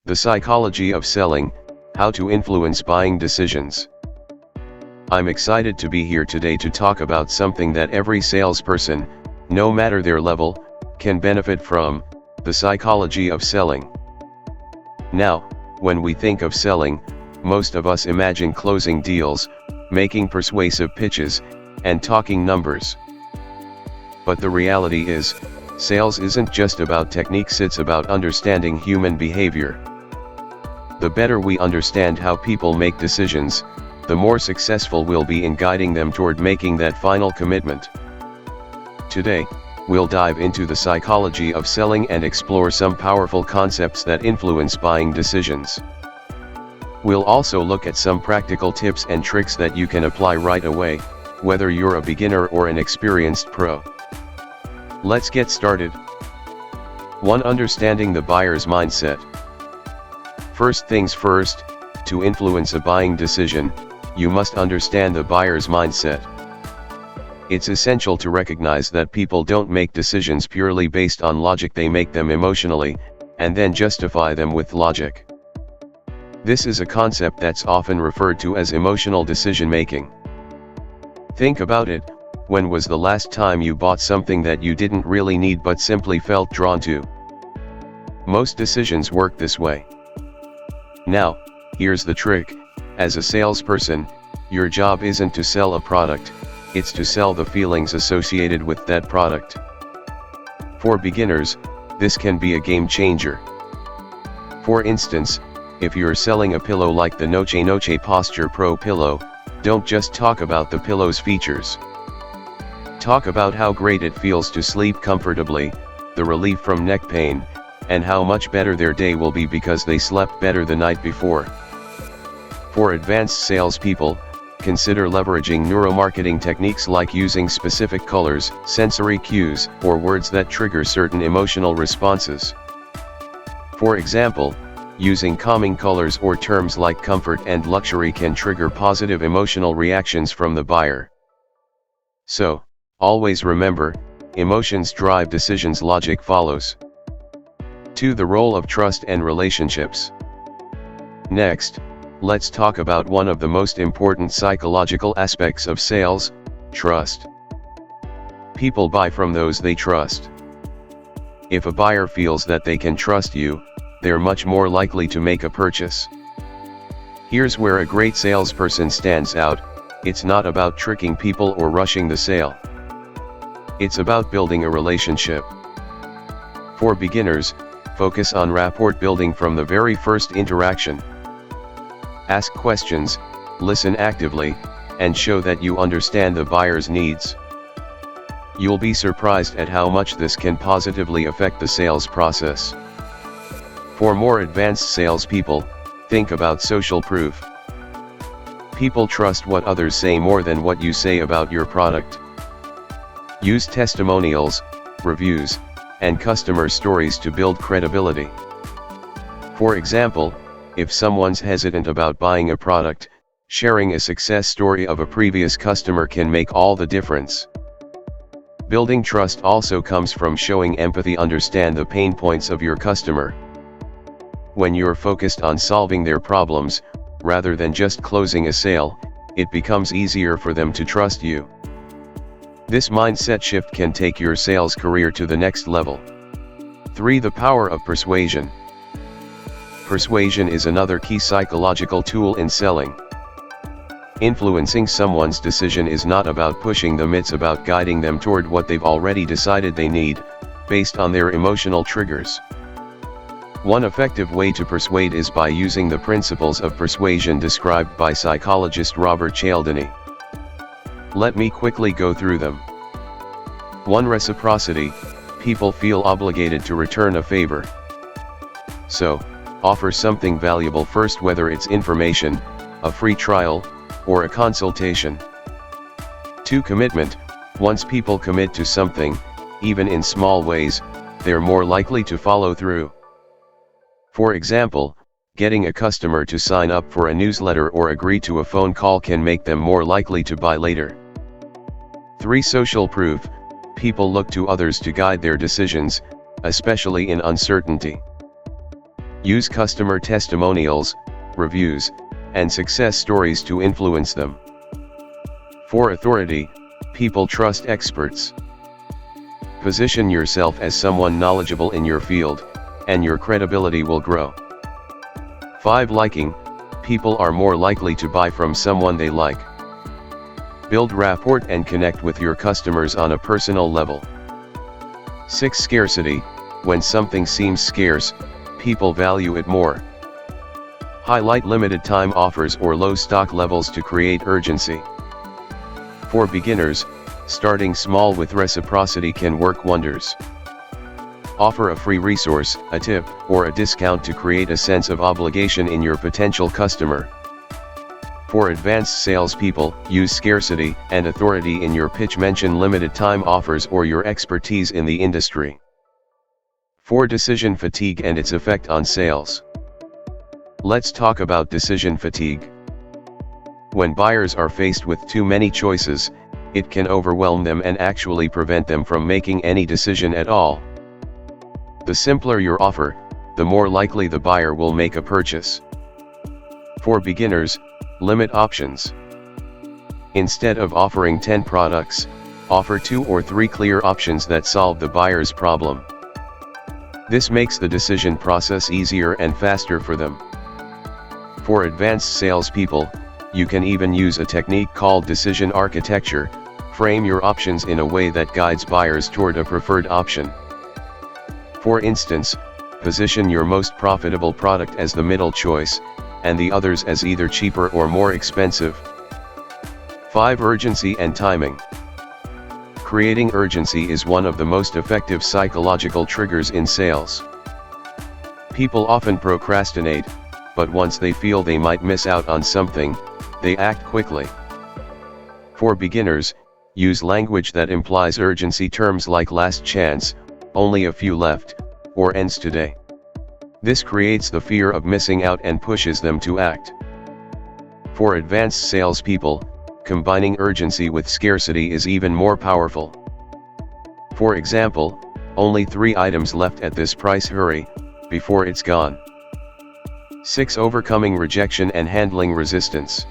The psychology of selling, how to influence buying decisions. I'm excited to be here today to talk about something that every salesperson, no matter their level, can benefit from, the psychology of selling. Now, when we think of selling, most of us imagine closing deals, making persuasive pitches, and talking numbers. But the reality is, sales isn't just about techniques, it's about understanding human behavior. The better we understand how people make decisions, the more successful we'll be in guiding them toward making that final commitment. Today, we'll dive into the psychology of selling and explore some powerful concepts that influence buying decisions. We'll also look at some practical tips and tricks that you can apply right away, whether you're a beginner or an experienced pro. Let's get started. 1. Understanding the buyer's mindset. First things first, to influence a buying decision, you must understand the buyer's mindset. It's essential to recognize that people don't make decisions purely based on logic, they make them emotionally, and then justify them with logic. This is a concept that's often referred to as emotional decision making. Think about it, when was the last time you bought something that you didn't really need but simply felt drawn to? Most decisions work this way. Now, here's the trick: as a salesperson, your job isn't to sell a product, it's to sell the feelings associated with that product. For beginners, this can be a game changer. For instance, if you're selling a pillow like the Noche Posture Pro pillow, don't just talk about the pillow's features. Talk about how great it feels to sleep comfortably, the relief from neck pain, and how much better their day will be because they slept better the night before. For advanced salespeople, consider leveraging neuromarketing techniques like using specific colors, sensory cues, or words that trigger certain emotional responses. For example, using calming colors or terms like comfort and luxury can trigger positive emotional reactions from the buyer. So, always remember, emotions drive decisions, logic follows. 2. The role of trust and relationships. Next, let's talk about one of the most important psychological aspects of sales: trust. People buy from those they trust. If a buyer feels that they can trust you, they're much more likely to make a purchase. Here's where a great salesperson stands out: it's not about tricking people or rushing the sale. It's about building a relationship. For beginners, focus on rapport building from the very first interaction. Ask questions, listen actively, and show that you understand the buyer's needs. You'll be surprised at how much this can positively affect the sales process. For more advanced salespeople, think about social proof. People trust what others say more than what you say about your product. Use testimonials, reviews, and customer stories to build credibility. For example, if someone's hesitant about buying a product, sharing a success story of a previous customer can make all the difference. Building trust also comes from showing empathy. Understand the pain points of your customer. When you're focused on solving their problems, rather than just closing a sale, it becomes easier for them to trust you. This mindset shift can take your sales career to the next level. 3. The power of persuasion. Persuasion is another key psychological tool in selling. Influencing someone's decision is not about pushing them, it's about guiding them toward what they've already decided they need, based on their emotional triggers. One effective way to persuade is by using the principles of persuasion described by psychologist Robert Cialdini. Let me quickly go through them. 1. Reciprocity. People feel obligated to return a favor. So, offer something valuable first, whether it's information, a free trial, or a consultation. 2. Commitment. Once people commit to something, even in small ways, they're more likely to follow through. For example, getting a customer to sign up for a newsletter or agree to a phone call can make them more likely to buy later. 3. Social proof. People look to others to guide their decisions, especially in uncertainty. Use customer testimonials, reviews, and success stories to influence them. For authority, people trust experts. Position yourself as someone knowledgeable in your field, and your credibility will grow. 5. Liking, people are more likely to buy from someone they like. Build rapport and connect with your customers on a personal level. 6. Scarcity, when something seems scarce, people value it more. Highlight limited time offers or low stock levels to create urgency. For beginners, starting small with reciprocity can work wonders. Offer a free resource, a tip, or a discount to create a sense of obligation in your potential customer. For advanced salespeople, use scarcity and authority in your pitch. Mention limited time offers or your expertise in the industry. For decision fatigue and its effect on sales. Let's talk about decision fatigue. When buyers are faced with too many choices, it can overwhelm them and actually prevent them from making any decision at all. The simpler your offer, the more likely the buyer will make a purchase. For beginners, limit options. Instead of offering 10 products, offer 2 or 3 clear options that solve the buyer's problem. This makes the decision process easier and faster for them. For advanced salespeople, you can even use a technique called decision architecture. Frame your options in a way that guides buyers toward a preferred option. For instance, position your most profitable product as the middle choice, and the others as either cheaper or more expensive. 5. Urgency and timing. Creating urgency is one of the most effective psychological triggers in sales. People often procrastinate, but once they feel they might miss out on something, they act quickly. For beginners, use language that implies urgency. Terms like last chance, only a few left, or ends today. This creates the fear of missing out and pushes them to act. For advanced salespeople, combining urgency with scarcity is even more powerful. For example, only 3 items left at this price, hurry, before it's gone. 6. Overcoming rejection and handling resistance.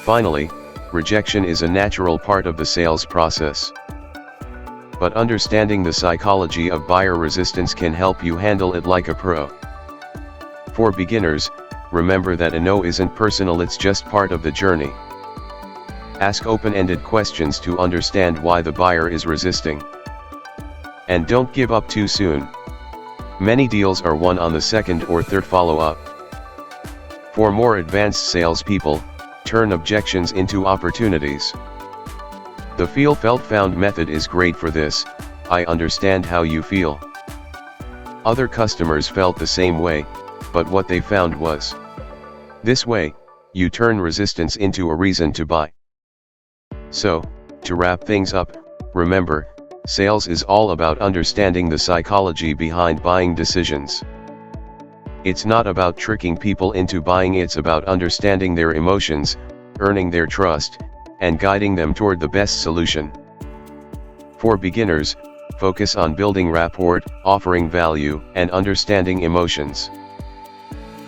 Finally, rejection is a natural part of the sales process. But understanding the psychology of buyer resistance can help you handle it like a pro. For beginners, remember that a no isn't personal, it's just part of the journey. Ask open-ended questions to understand why the buyer is resisting. And don't give up too soon. Many deals are won on the second or third follow-up. For more advanced salespeople, turn objections into opportunities. The feel felt found method is great for this. I understand how you feel. Other customers felt the same way, but what they found was. This way, you turn resistance into a reason to buy. So, to wrap things up, remember, sales is all about understanding the psychology behind buying decisions. It's not about tricking people into buying, it's about understanding their emotions, earning their trust, and guiding them toward the best solution. For beginners, focus on building rapport, offering value, and understanding emotions.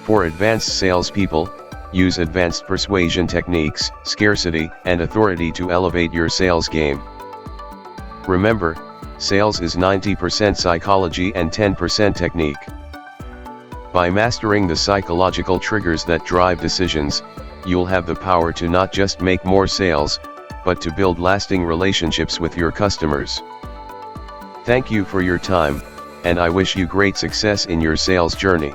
For advanced salespeople, use advanced persuasion techniques, scarcity, and authority to elevate your sales game. Remember, sales is 90% psychology and 10% technique. By mastering the psychological triggers that drive decisions, you'll have the power to not just make more sales, but to build lasting relationships with your customers. Thank you for your time, and I wish you great success in your sales journey.